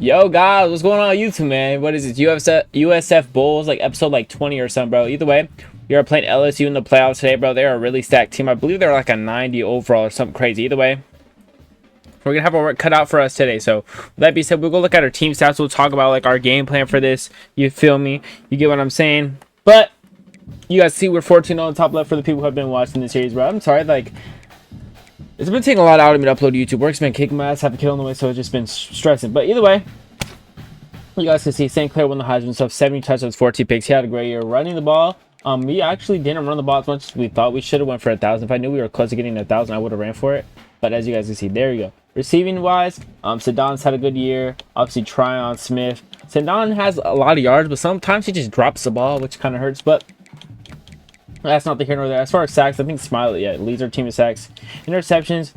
Yo guys, what's going on YouTube, man? What is it? USF Bulls, like episode like 20 or something, bro. Either way, we are playing LSU in the playoffs today, bro. They're a really stacked team. I believe they're like a 90 overall or something crazy. Either way, we're gonna have our work cut out for us today. So with that being said, we'll go look at our team stats. We'll talk about like our game plan for this. You feel me? You get what I'm saying? But you guys see we're 14 on the top left for the people who have been watching this series, bro. I'm sorry, like it's been taking a lot out of me to upload to YouTube. Work's been kicking my ass, have a kid on the way, so it's just been stressing. But either way, you guys can see St. Clair won the Heisman stuff, 70 touchdowns, 14 picks. He had a great year running the ball. We actually didn't run the ball as much as we thought. We should have went for 1,000. If I knew we were close to getting 1,000, I would have ran for it. But as you guys can see, there you go. Receiving wise, Sedon's had a good year. Obviously, Tryon Smith. Sedon has a lot of yards, but sometimes he just drops the ball, which kind of hurts. But that's not the here nor there. As far as sacks, I think Smiley leads our team in sacks. Interceptions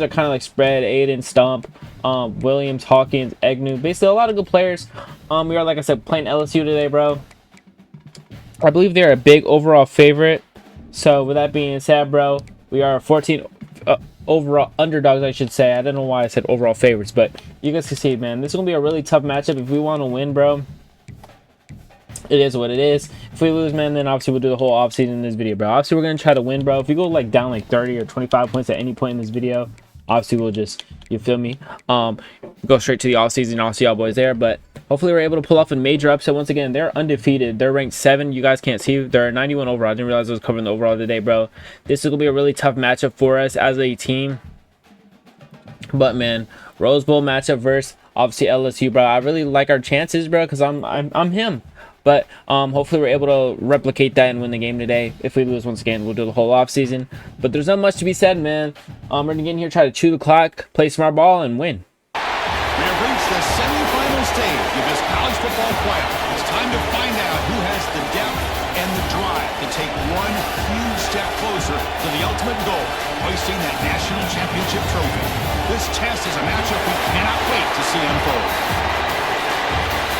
are kind of like spread. Aiden, Stump, Williams, Hawkins, Egnew. Basically, a lot of good players. We are, like I said, playing LSU today, bro. I believe they're a big overall favorite. So with that being said, bro, we are 14 overall underdogs, I should say. I don't know why I said overall favorites, but you guys can see, man, this is gonna be a really tough matchup if we want to win, bro. It is what it is. If we lose, man, then obviously we'll do the whole offseason in this video, bro. Obviously, we're going to try to win, bro. If we go like down like 30 or 25 points at any point in this video, obviously we'll just, you feel me, go straight to the offseason. I'll see y'all boys there. But hopefully we're able to pull off a major upset. Once again, they're undefeated. They're ranked 7. You guys can't see. They're 91 overall. I didn't realize I was covering the overall today, bro. This is going to be a really tough matchup for us as a team. But, man, Rose Bowl matchup versus, obviously, LSU, bro. I really like our chances, bro, because I'm him. But hopefully we're able to replicate that and win the game today. If we lose, once again, we'll do the whole offseason. But there's not much to be said, man. We're going to get in here, try to chew the clock, play smart ball, and win. We have reached the semifinal stage of this college football playoff. It's time to find out who has the depth and the drive to take one huge step closer to the ultimate goal, hoisting that national championship trophy. This test is a matchup we cannot wait to see unfold.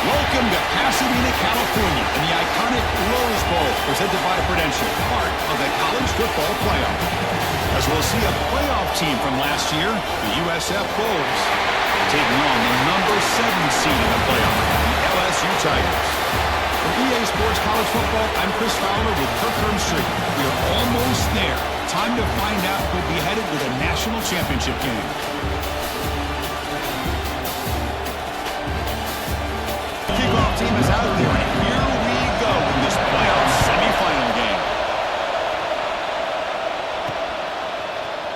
Welcome to Pasadena, California, and the iconic Rose Bowl, presented by Prudential, part of the college football playoff. As we'll see a playoff team from last year, the USF Bulls, taking on the number 7 seed in the playoff, the LSU Tigers. From EA Sports College Football, I'm Chris Fowler with Kirk Hermstreet. We are almost there. Time to find out who'll be headed to the national championship game. Kickoff team is out there, and here we go in this playoff semifinal game.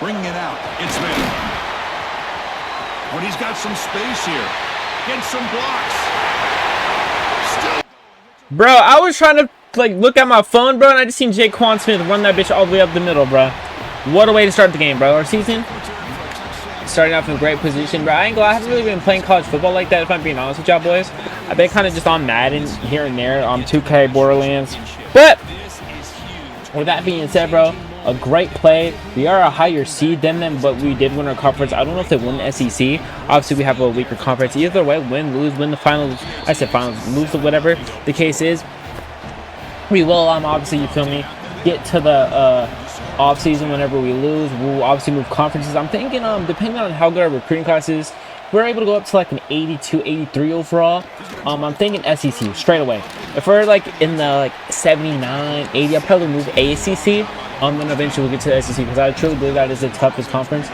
Bringing it out, it's Smith. When he's got some space here, gets some blocks. Still. Bro, I was trying to like look at my phone, bro, and I just seen Jaquan Smith run that bitch all the way up the middle, bro. What a way to start the game, bro. Our season starting off in a great position, bro. I haven't really been playing college football like that, if I'm being honest with y'all boys. I've been kind of just on Madden here and there, 2K, Borderlands. But with that being said, bro, a great play. We are a higher seed than them, but we did win our conference. I don't know if they won the SEC. Obviously, we have a weaker conference. Either way, win, lose, win the finals. I said finals, lose, whatever the case is. We will, obviously, you feel me, get to the off season. Whenever we lose, we'll obviously move conferences. I'm thinking depending on how good our recruiting class is, we're able to go up to like an 82, 83 overall. I'm thinking SEC straight away. If we're like in the like 79, 80, I'll probably move ACC. Then eventually we'll get to the SEC, because I truly believe that is the toughest conference.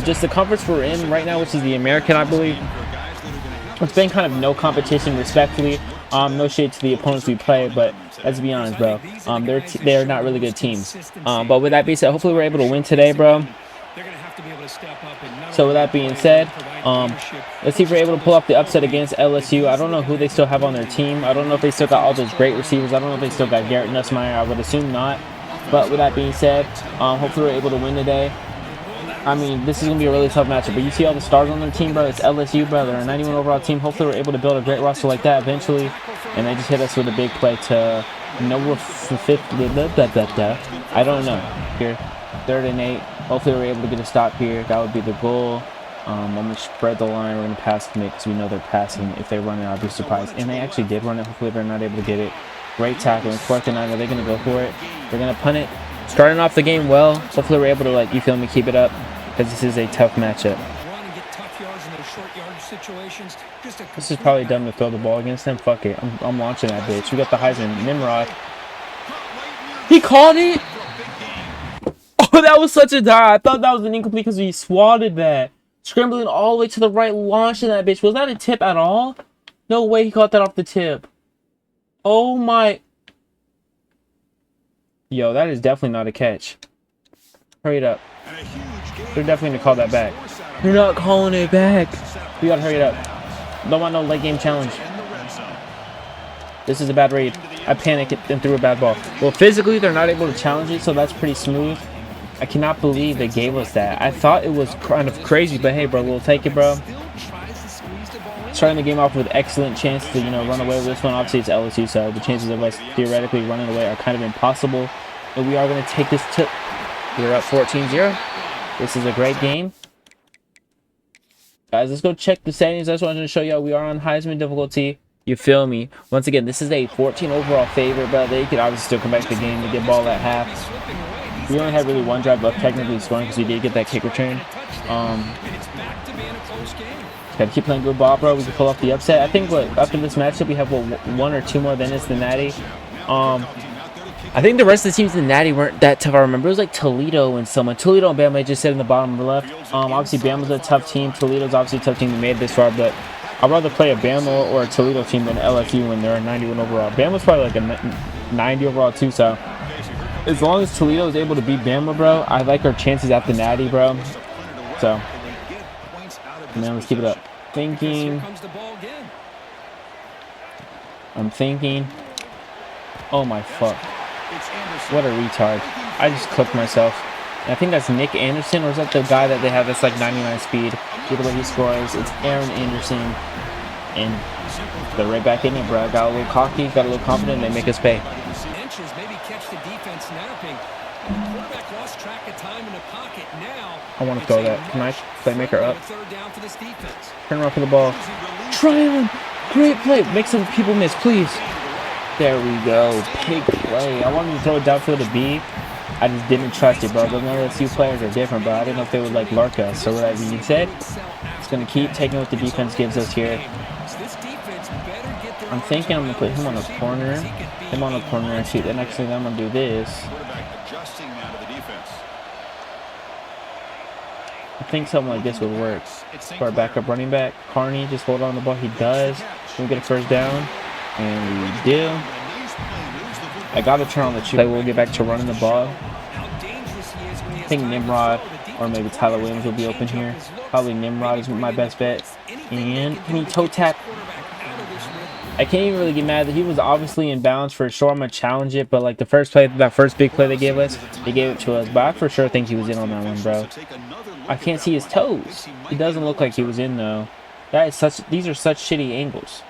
Just the conference we're in right now, which is the American, I believe. It's been kind of no competition, respectfully. No shade to the opponents we play, but let's be honest, bro. They're not really good teams. But with that being said, hopefully we're able to win today, bro. So with that being said, let's see if we're able to pull off the upset against LSU. I don't know who they still have on their team. I don't know if they still got all those great receivers. I don't know if they still got Garrett Nussmeier. I would assume not. But with that being said, hopefully we're able to win today. I mean, this is going to be a really tough matchup. But you see all the stars on their team, bro. It's LSU, bro. They're a 91 overall team. Hopefully we're able to build a great roster like that eventually. And they just hit us with a big play to number 50. I don't know. Here, 3rd and 8. Hopefully we're able to get a stop here. That would be the goal. I'm going to spread the line. We're going to pass commit because we know they're passing. If they run it, I'll be surprised. And they actually did run it. Hopefully they're not able to get it. Great tackle. 4th and 9. Are they going to go for it? They're going to punt it. Starting off the game well. Hopefully we're able to, like, you feel me, keep it up, because this is a tough matchup. situations, just a This is probably dumb to throw the ball against him. Fuck it. I'm launching that bitch. We got the Heisman. Nimrod. He caught it. Oh, that was such a die. I thought that was an incomplete because he swatted that. Scrambling all the way to the right, launching that bitch. Was that a tip at all? No way he caught that off the tip. Oh my. Yo, that is definitely not a catch. Hurry it up. They're definitely going to call that back. They're not calling it back. We got to hurry it up. Don't want no late game challenge. This is a bad read. I panicked and threw a bad ball. Well, physically, they're not able to challenge it, so that's pretty smooth. I cannot believe they gave us that. I thought it was kind of crazy, but hey, bro, we'll take it, bro. Starting the game off with excellent chance to, run away with this one. Obviously, it's LSU, so the chances of us theoretically running away are kind of impossible. But we are going to take this to... We're up 14-0. This is a great game. Guys, let's go check the settings. I just wanted to show y'all we are on Heisman difficulty. You feel me? Once again, this is a 14 overall favorite, but they could obviously still come back to the game and get ball at half. We only had really one drive left technically scoring because we did get that kick return. Gotta keep playing good ball, bro. We can pull off the upset. I think after this matchup we have one or two more than it's the Natty. I think the rest of the teams in the Natty weren't that tough. I remember it was like Toledo and someone. Toledo and Bama just said in the bottom left. Obviously Bama's a tough team. Toledo's obviously a tough team that made it this far, but I'd rather play a Bama or a Toledo team than LSU when they're a 91 overall. Bama's probably like a 90 overall too, so as long as Toledo is able to beat Bama, bro, I like our chances at the Natty, bro. So, man, let's keep it up. Thinking. I'm thinking. Oh my fuck. What a retard. I just clipped myself. And I think that's Nick Anderson, or is that the guy that they have that's like 99 speed? Either way he scores, it's Aaron Anderson. And they're right back in it, bro. Got a little cocky, got a little confident, they make us pay. I want to throw that. Can I playmaker up? Turn around for the ball. Try on! Great play! Make some people miss, please. There we go. Big play. I wanted to throw it downfield to B. I just didn't trust it, bro. Those LSU players are different, bro. I didn't know if they would like lurk us. So what that being said, it's going to keep taking what the defense gives us here. I'm thinking I'm going to put him on a corner. Him on a corner and shoot. And actually I'm going to do this. I think something like this would work. For our backup running back, Carney, just hold on the ball. He does. We get a first down. And we do. I got to turn on the play. We'll get back to running the ball. I think Nimrod or maybe Tyler Williams will be open here. Probably Nimrod is my best bet. And can he toe tap? I can't even really get mad that he was obviously in bounds for sure. I'm going to challenge it. But like the first play, that first big play they gave us, they gave it to us. But I for sure think he was in on that one, bro. I can't see his toes. He doesn't look like he was in though. These are such shitty angles.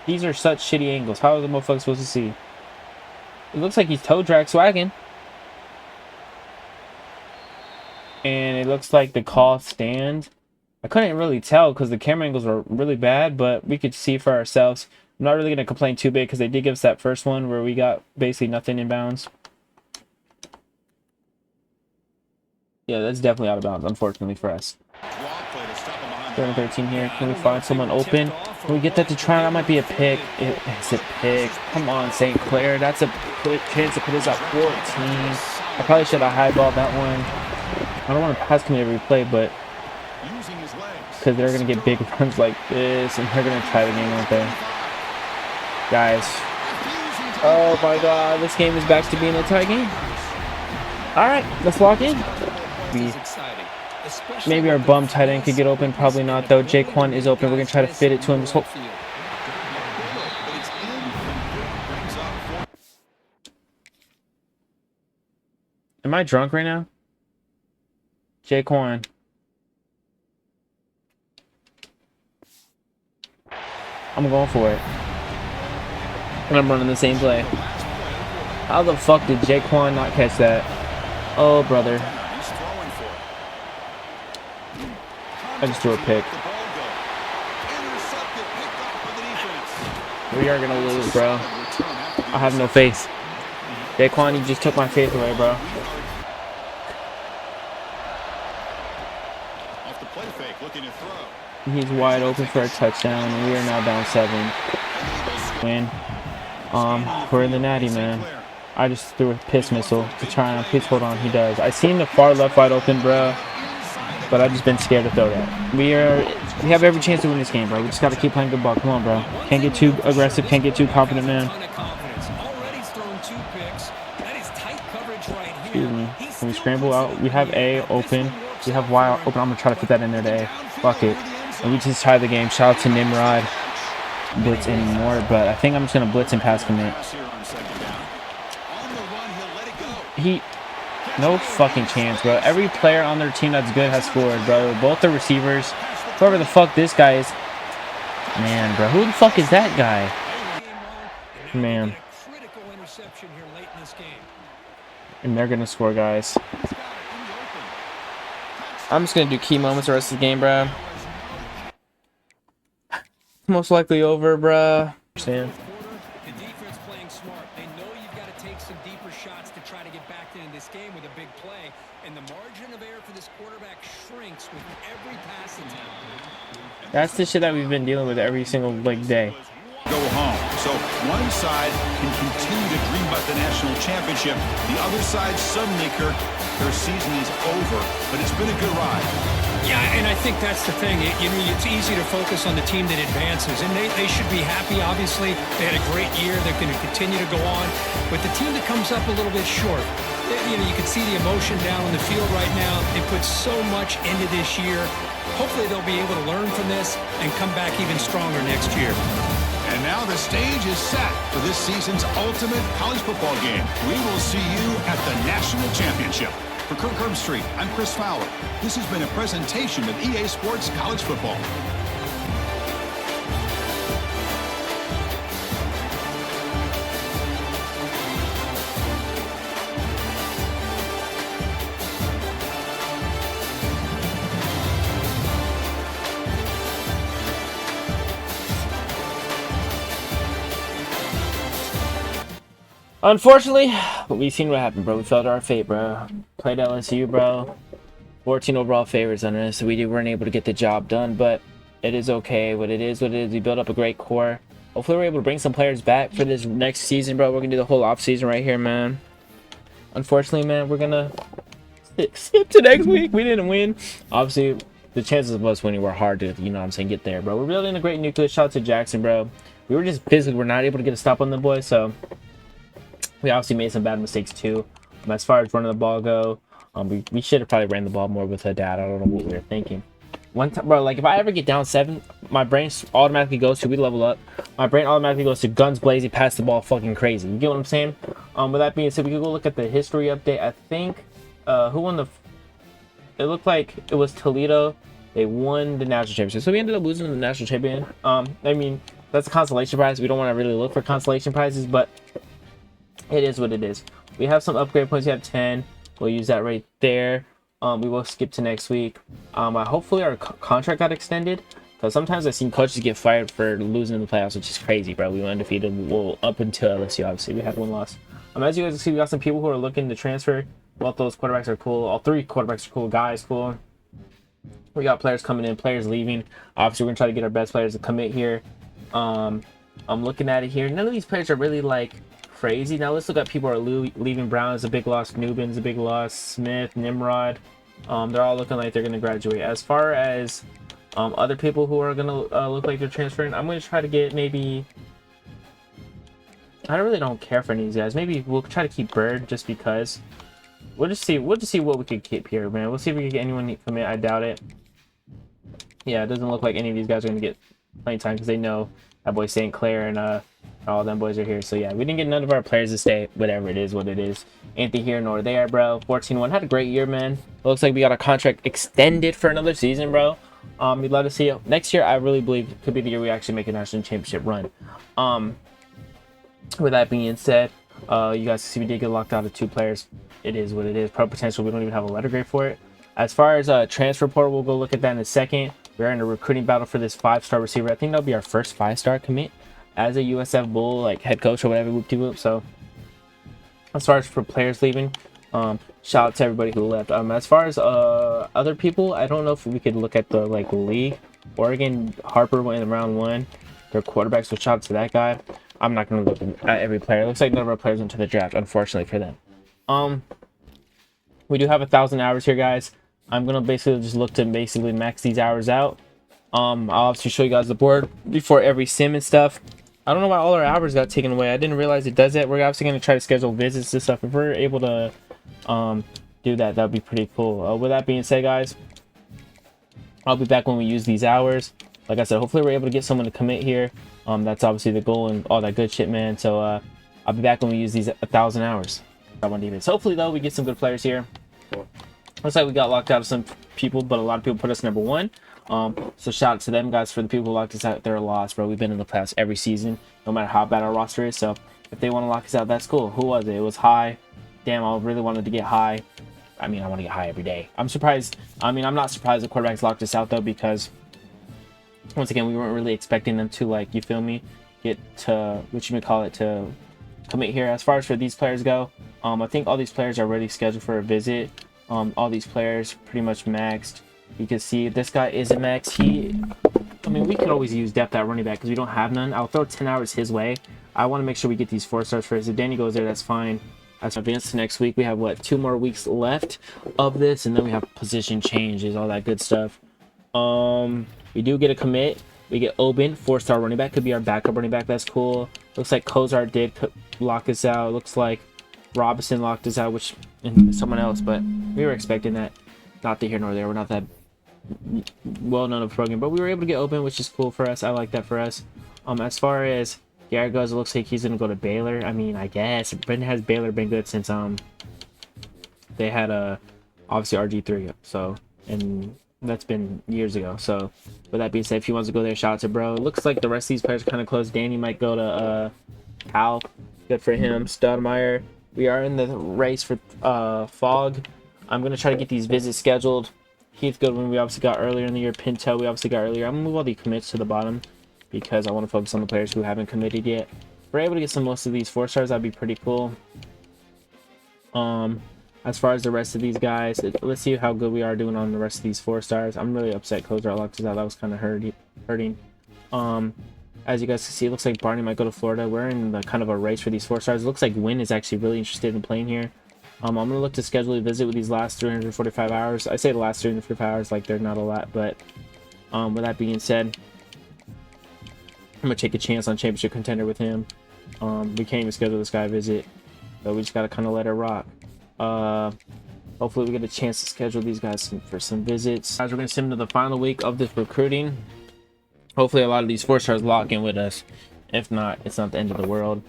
These are such shitty angles. How are the motherfuckers supposed to see? It looks like he's toe drag swagging. And it looks like the call stand. I couldn't really tell because the camera angles were really bad, but we could see for ourselves. I'm not really going to complain too big because they did give us that first one where we got basically nothing in bounds. Yeah, that's definitely out of bounds, unfortunately for us. 3rd and 13 here. Can we find someone open? Can we get that to try? That might be a pick. It's a pick. Come on, St. Clair. That's a quick chance to put us at 14. I probably should have highballed that one. I don't want to pass commit every play, but because they're going to get big runs like this, and they're going to try the game, aren't they? Guys. Oh my god, this game is back to being a tie game. Alright, let's lock in. Maybe our bum tight end could get open. Probably not, though. Jaquan is open. We're going to try to fit it to him. Just hope. Am I drunk right now? Jaquan. I'm going for it. And I'm running the same play. How the fuck did Jaquan not catch that? Oh, brother. I just threw a pick. We are going to lose, bro. I have no faith. Jaquan, you just took my faith away, bro. Off the play fake, looking to throw. He's wide open for a touchdown, and we are now down 7. Win. We're in the natty, man. I just threw a piss missile to try and please hold on. He does. I seen the far left wide open, bro, but I've just been scared to throw that. We have every chance to win this game, bro. We just got to keep playing good ball. Come on, bro. Can't get too aggressive. Can't get too confident, man. Excuse me. Can we scramble out? We have A open. We have Y open. I'm gonna try to fit that in there to A. Fuck it. And we just tie the game. Shout out to Nimrod. Blitz anymore, but I think I'm just gonna blitz and pass commit. No fucking chance, bro. Every player on their team that's good has scored, bro. Both the receivers, whoever the fuck this guy is. Man, bro, who the fuck is that guy? Man. And they're gonna score, guys. I'm just gonna do key moments the rest of the game, bro. Most likely over, bro. Understand? The defense playing smart. They know you've got to take some deeper shots to try to get back into this game with a big play. And the margin of error for this quarterback shrinks with every pass attempt. That's the shit that we've been dealing with every single day. Go home. So one side can continue to dream about the national championship. The other side suddenly, Kirk, their season is over. But it's been a good ride. Yeah, and I think that's the thing. It's easy to focus on the team that advances, and they should be happy, obviously. They had a great year. They're going to continue to go on. But the team that comes up a little bit short, you can see the emotion down on the field right now. They put so much into this year. Hopefully they'll be able to learn from this and come back even stronger next year. And now the stage is set for this season's ultimate college football game. We will see you at the national championship. For Kirk Herbstreit, I'm Chris Fowler. This has been a presentation of EA Sports College Football. Unfortunately, but we've seen what happened, bro. We fell to our fate, bro. Played LSU, bro. 14 overall favorites on us, so we weren't able to get the job done, but it is okay. What it is, we built up a great core. Hopefully we're able to bring some players back for this next season, bro. We're gonna do the whole offseason right here, man. Unfortunately, man, we're gonna skip to next week. We didn't win. Obviously, the chances of us winning were hard to, you know what I'm saying, get there, bro. We're building a great nucleus. Shout out to Jackson, bro. We were just physically, we're not able to get a stop on the boys, so we obviously made some bad mistakes too. As far as running the ball go, we should have probably ran the ball more with her dad. I don't know what we were thinking. One time, bro, like if I ever get down 7, my brain automatically goes to, we level up. My brain automatically goes to guns blazing, pass the ball fucking crazy. You get what I'm saying? With that being said, we could go look at the history update. I think, who won the, it looked like it was Toledo. They won the national championship. So we ended up losing the national champion. I mean, that's a consolation prize. We don't want to really look for consolation prizes, but it is what it is. We have some upgrade points. We have 10. We'll use that right there. We will skip to next week. Hopefully our contract got extended, because sometimes I've seen coaches get fired for losing in the playoffs, which is crazy, bro. We went undefeated. Well, up until LSU, obviously, we had one loss. As you guys can see, we got some people who are looking to transfer. Both those quarterbacks are cool. All 3 quarterbacks are cool. Guys, cool. We got players coming in, players leaving. Obviously, we're gonna try to get our best players to commit here. I'm looking at it here. None of these players are really like crazy. Now let's look at people who are leaving. Brown is a big loss. Newbin's a big loss. Smith, Nimrod, they're all looking like they're gonna graduate. As far as other people who are gonna look like they're transferring, I'm gonna try to get maybe, I really don't care for any of these guys. Maybe we'll try to keep Bird just because. We'll just see what we could keep here, man. We'll see if we can get anyone to commit. I doubt it. Yeah, it doesn't look like any of these guys are gonna get playing time because they know that boy St. Clair and all them boys are here. So yeah, we didn't get none of our players to stay. Whatever it is, what it is. Ain't here nor there, bro. 14-1. Had a great year, man. Looks like we got a contract extended for another season, bro. We'd love to see it. Next year, I really believe could be the year we actually make a national championship run. With that being said, you guys see we did get locked out of 2 players. It is what it is. Pro potential, we don't even have a letter grade for it. As far as transfer portal, we'll go look at that in a second. We're in a recruiting battle for this 5-star receiver. I think that'll be our first 5-star commit as a USF Bull, like head coach or whatever, whoop-de-whoop. So as far as for players leaving, shout out to everybody who left. As far as other people, I don't know if we could look at the like league. Oregon, Harper went in round 1. Their quarterback, so shout out to that guy. I'm not going to look at every player. It looks like none of our players went to the draft, unfortunately for them. We do have 1,000 hours here, guys. I'm going to basically just look to basically max these hours out. I'll obviously show you guys the board before every sim and stuff. I don't know why all our hours got taken away. I didn't realize it does that. We're obviously going to try to schedule visits and stuff. If we're able to do that, that'd be pretty cool. With that being said, guys, I'll be back when we use these hours. Like I said, hopefully we're able to get someone to commit here. That's obviously the goal and all that good shit, man. So I'll be back when we use these 1,000 hours. Hopefully, though, we get some good players here. Looks like we got locked out of some people, but a lot of people put us number 1. So shout out to them, guys. For the people who locked us out, they're a loss, bro. We've been in the playoffs every season, no matter how bad our roster is. So if they want to lock us out, that's cool. Who was it? It was High. Damn, I really wanted to get High. I mean, I want to get High every day. I'm surprised. I mean, I'm not surprised the quarterbacks locked us out, though, because once again, we weren't really expecting them to, like, you feel me, get to, what you may call it, to commit here. As far as for these players go, I think all these players are already scheduled for a visit. All these players pretty much maxed. You can see this guy isn't maxed. I mean, we could always use depth at running back because we don't have none. I'll throw 10 hours his way. I want to make sure we get these 4 stars first. If Danny goes there, that's fine. As we advance to next week, we have, what, 2 more weeks left of this, and then we have position changes, all that good stuff. We do get a commit. We get Oben, 4-star running back. Could be our backup running back. That's cool. Looks like Kozar did lock us out. Looks like Robinson locked us out, which and someone else, but we were expecting that. Not here nor there. We're not that well known of a program, but we were able to get Oben, which is cool for us. I like that for us. As far as Garrett goes, it looks like he's gonna go to Baylor. I mean, I guess. But has Baylor been good since they had obviously RG3, so, and that's been years ago. So with that being said, if he wants to go there, shout out to bro. It looks like the rest of these players are kind of close. Danny might go to Cal. Good for him. Studmeyer. We are in the race for Fog. I'm gonna try to get these visits scheduled. Heath Goodwin, we obviously got earlier in the year. Pinto, we obviously got earlier. I'm gonna move all the commits to the bottom because I want to focus on the players who haven't committed yet. If we're able to get most of these 4 stars, that'd be pretty cool. As far as the rest of these guys, let's see how good we are doing on the rest of these 4 stars. I'm really upset Kozar locked us out. That was kind of hurting. As you guys can see, it looks like Barney might go to Florida. We're in the kind of a race for these 4 stars. It looks like Wynn is actually really interested in playing here. I'm going to look to schedule a visit with these last 345 hours. I say the last 345 hours like they're not a lot, but with that being said, I'm going to take a chance on championship contender with him. We can't even schedule this guy a visit, so we just got to kind of let it rock. Hopefully we get a chance to schedule these guys for some visits. Guys, we're going to send them to the final week of this recruiting. Hopefully a lot of these 4 stars lock in with us. If not, it's not the end of the world.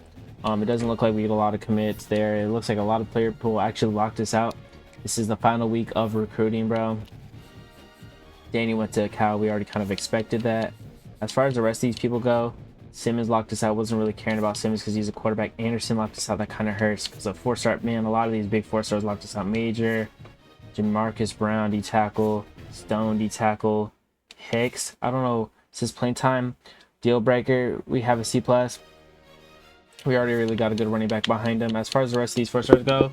It doesn't look like we get a lot of commits there. It looks like a lot of player pool actually locked us out. This is the final week of recruiting, bro. Danny went to Cal. We already kind of expected that. As far as the rest of these people go, Simmons locked us out. Wasn't really caring about Simmons because he's a quarterback. Anderson locked us out. That kind of hurts because a 4-star, man, a lot of these big 4 stars locked us out. Major, Jamarcus Brown, D-tackle, Stone, D-tackle, Hicks. I don't know. This is playing time. Deal breaker. We have a C+. We already really got a good running back behind him. As far as the rest of these 4 stars go,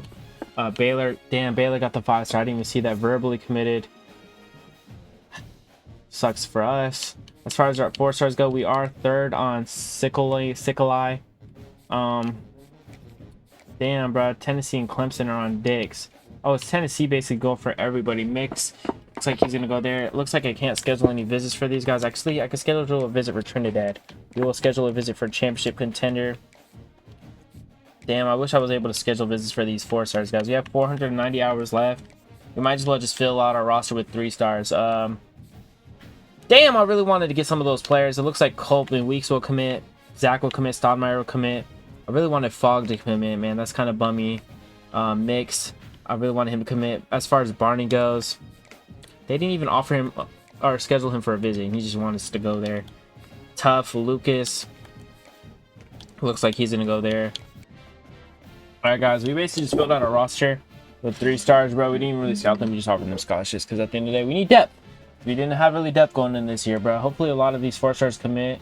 Baylor. Damn, Baylor got the 5-star. I didn't even see that. Verbally committed. Sucks for us. As far as our 4 stars go, we are 3rd on Sickle-eye. Damn, bro. Tennessee and Clemson are on Dix. Oh, it's Tennessee basically going for everybody. Mix. Looks like he's going to go there. It looks like I can't schedule any visits for these guys. Actually, I can schedule a visit for Trinidad. We will schedule a visit for championship contender. Damn, I wish I was able to schedule visits for these 4 stars, guys. We have 490 hours left. We might as well just fill out our roster with 3 stars. Damn, I really wanted to get some of those players. It looks like Culp and Weeks will commit. Zach will commit. Stoudemire will commit. I really wanted Fogg to commit, man. That's kind of bummy. Mix. I really wanted him to commit. As far as Barney goes, they didn't even offer him or schedule him for a visit. He just wanted us to go there. Tough. Lucas. Looks like he's going to go there. Alright, guys. We basically just filled out our roster with 3 stars, bro. We didn't even really scout them. We just offered them scholarships because at the end of the day, we need depth. We didn't have really depth going in this year, bro. Hopefully a lot of these 4 stars commit.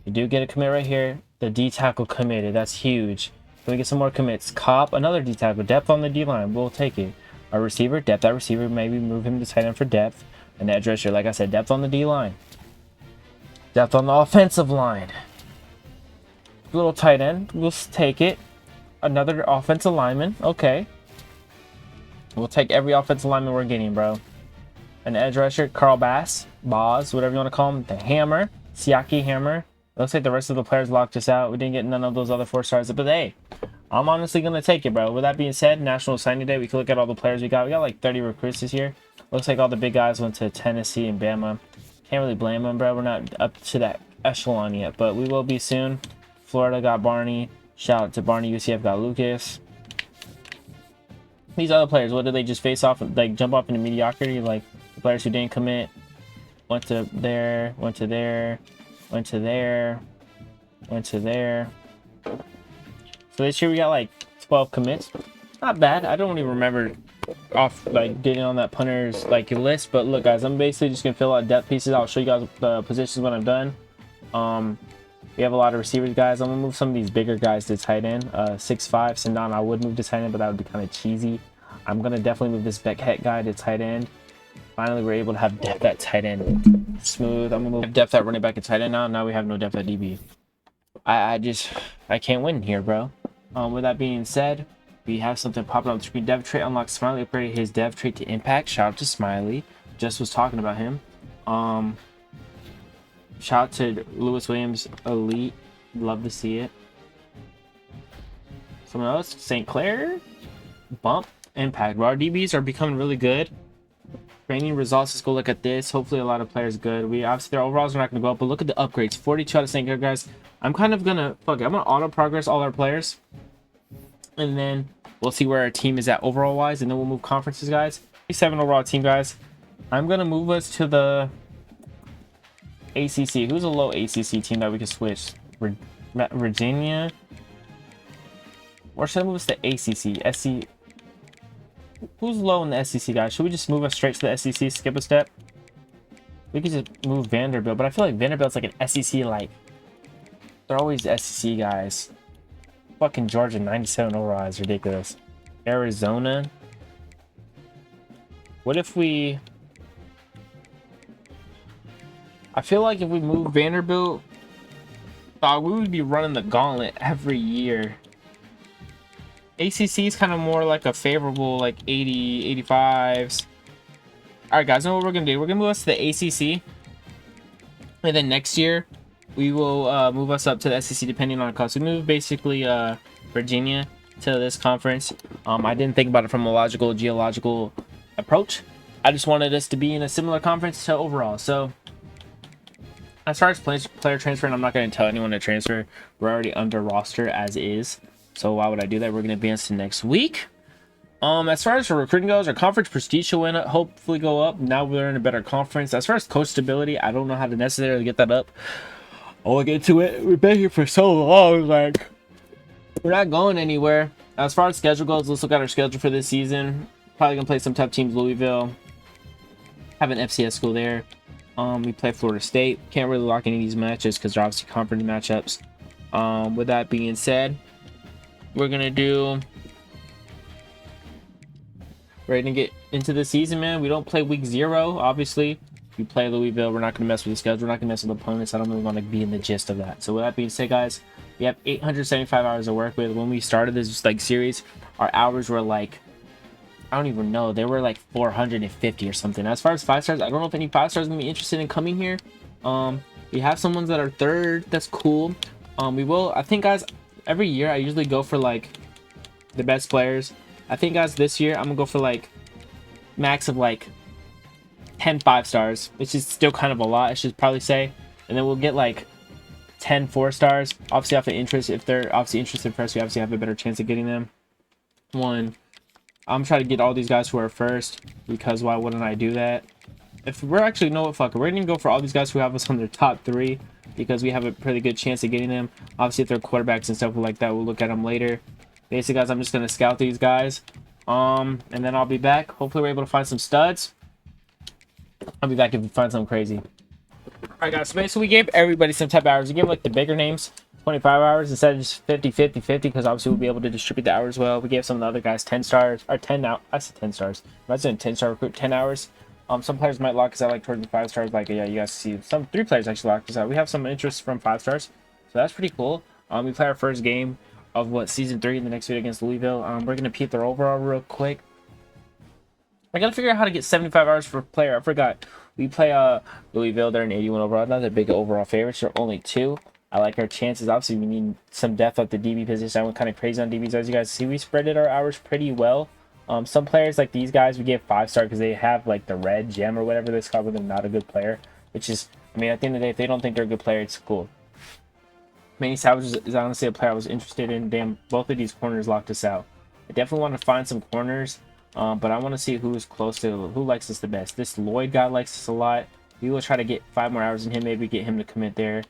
We do get a commit right here. The D-tackle committed. That's huge. Can we get some more commits? Cop, another D-tackle. Depth on the D-line. We'll take it. Our receiver, depth at receiver. Maybe move him to tight end for depth. An edge rusher, like I said, depth on the D-line. Depth on the offensive line. Little tight end. We'll take it. Another offensive lineman. Okay. We'll take every offensive lineman we're getting, bro. An edge rusher, Carl Bass, Boz, whatever you want to call him. The Hammer, Siaki Hammer. Looks like the rest of the players locked us out. We didn't get none of those other 4 stars. But hey, I'm honestly going to take it, bro. With that being said, National Signing Day, we can look at all the players we got. We got like 30 recruits this year. Looks like all the big guys went to Tennessee and Bama. Can't really blame them, bro. We're not up to that echelon yet, but we will be soon. Florida got Barney. Shout out to Barney. UCF got Lucas. These other players, what did they just face off, like jump off into mediocrity? Like the players who didn't commit, went to there, went to there, went to there, went to there. So this year we got like 12 commits. Not bad. I don't even remember off like getting on that punters like list. But look, guys, I'm basically just gonna fill out depth pieces. I'll show you guys the positions when I'm done. We have a lot of receivers, guys. I'm gonna move some of these bigger guys to tight end. 6'5", Sandan, I would move to tight end, but that would be kind of cheesy. I'm gonna definitely move this Beckett guy to tight end. Finally, we're able to have depth at tight end. Smooth. I'm gonna move depth at running back and tight end now. Now we have no depth at DB. I can't win here, bro. With that being said, we have something popping on the screen. Dev trait unlocks. Smiley upgraded his dev trait to impact. Shout out to Smiley. Just was talking about him. Shout out to Lewis Williams Elite. Love to see it. Someone else, St. Clair. Bump. Impact. Our DBs are becoming really good. Training results. Let's go look at this. Hopefully a lot of players good. We obviously their overalls are not going to go up, but look at the upgrades. 42 out of St. Clair, guys. I'm kind of gonna I'm gonna auto progress all our players, and then we'll see where our team is at overall wise, and then we'll move conferences, guys. 7 overall team, guys. I'm gonna move us to the ACC. Who's a low ACC team that we can switch? Virginia. Or should I move us to ACC? SC. Who's low in the SEC, guys? Should we just move us straight to the SEC? Skip a step. We could just move Vanderbilt, but I feel like Vanderbilt's like an SEC like. They're always SEC guys. Fucking Georgia 97 overall is ridiculous. Arizona. What if we? I feel like if we move Vanderbilt, we would be running the gauntlet every year. ACC is kind of more like a favorable, like 80, 85s. All right, guys, know what we're gonna do? We're gonna move us to the ACC, and then next year we will move us up to the SEC depending on cost. We move basically Virginia to this conference. I didn't think about it from a logical, geological approach. I just wanted us to be in a similar conference to overall. So as far as player transfer, I'm not going to tell anyone to transfer. We're already under roster as is. So why would I do that? We're going to advance to next week. As far as for recruiting goes, our conference prestige should win, hopefully go up. Now we're in a better conference. As far as coach stability, I don't know how to necessarily get that up. I'll get to it. We've been here for so long, like we're not going anywhere. As far as schedule goes, let's look at our schedule for this season. Probably gonna play some tough teams. Louisville, have an FCS school there. We play Florida State. Can't really lock any of these matches because they're obviously conference matchups. With that being said, we're gonna get into the season, man. We don't play week 0, obviously. We play Louisville. We're not going to mess with the schedule. We're not going to mess with opponents. I don't really want to be in the gist of that. So with that being said, guys, we have 875 hours to work with. When we started this like series, our hours were like, I don't even know. They were like 450 or something. As far as 5 stars, I don't know if any 5 stars are going to be interested in coming here. We have some ones that are 3rd. That's cool. We will, I think, guys, every year I usually go for like the best players. I think, guys, this year I'm going to go for like max of like 10 5 stars, which is still kind of a lot, I should probably say. And then we'll get like 10 4 stars, obviously off of interest. If they're obviously interested first, we obviously have a better chance of getting them. I'm trying to get all these guys who are first, because why wouldn't I do that? If we're actually, no, fuck it, we're gonna go for all these guys who have us on their top 3, because we have a pretty good chance of getting them. Obviously if they're quarterbacks and stuff like that, we'll look at them later. Basically, guys, I'm just gonna scout these guys, and then I'll be back. Hopefully we're able to find some studs. I'll be back if we find something crazy. Alright, guys, so basically we gave everybody some type of hours. We gave like the bigger names 25 hours instead of just 50 because obviously we'll be able to distribute the hours well. We gave some of the other guys 10 stars, or 10 now. I said 10 stars. If I said 10-star recruit, 10 hours. Some players might lock us out like towards the 5 stars. Like, yeah, you guys see some 3 players actually locked us out. We have some interest from 5 stars, so that's pretty cool. We play our first game of season 3 in the next video against Louisville. We're gonna peep their overall real quick. I gotta figure out how to get 75 hours for a player. I forgot. We play Louisville. They're an 81 overall. Not a big overall favorites. They're only 2. I like our chances. Obviously, we need some depth at the DB position. I went kind of crazy on DBs. As you guys see, we spreaded our hours pretty well. Some players like these guys, we give 5-star because they have like the red gem or whatever this called, but they're not a good player. Which is, I mean, at the end of the day, if they don't think they're a good player, it's cool. Manny Savage is honestly a player I was interested in. Damn, both of these corners locked us out. I definitely want to find some corners, but I want to see who's close to, who likes us the best. This Lloyd guy likes us a lot. We will try to get 5 more hours in him, maybe get him to commit there.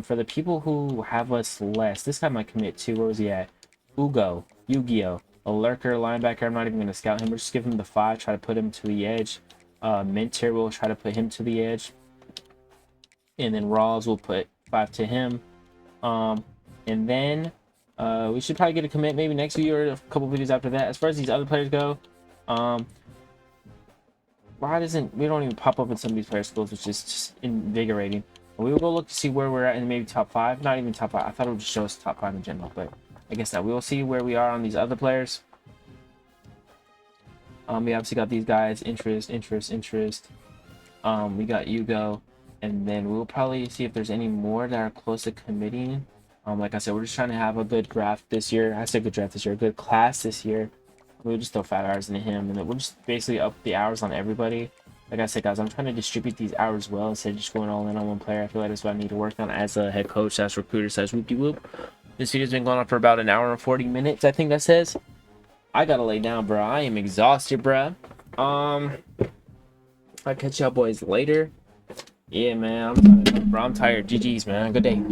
For the people who have us less, this guy might commit too. Where was he at? Ugo, Yu-Gi-Oh, a lurker, linebacker. I'm not even going to scout him. We'll just give him the 5, try to put him to the edge. Minter will try to put him to the edge. And then Rawls will put 5 to him. And then we should probably get a commit maybe next video or a couple videos after that. As far as these other players go, why doesn't we don't even pop up in some of these player schools, which is just invigorating. We will go look to see where we're at in maybe top 5. Not even top 5. I thought it would just show us top 5 in general, but I guess not. We will see where we are on these other players. We obviously got these guys, interest. We got Hugo, and then we'll probably see if there's any more that are close to committing. Like I said, we're just trying to have a good draft this year. I said good draft this year, a good class this year. We'll just throw 5 hours into him, and then we'll just basically up the hours on everybody. Like I said, guys, I'm trying to distribute these hours well instead of just going all in on one player. I feel like that's what I need to work on as a head coach, as recruiter, as whoop-de-whoop. This video's been going on for about 1 hour and 40 minutes, I think that says. I gotta lay down, bro. I am exhausted, bro. I'll catch y'all boys later. Yeah, man. I'm tired. GG's, man. Good day.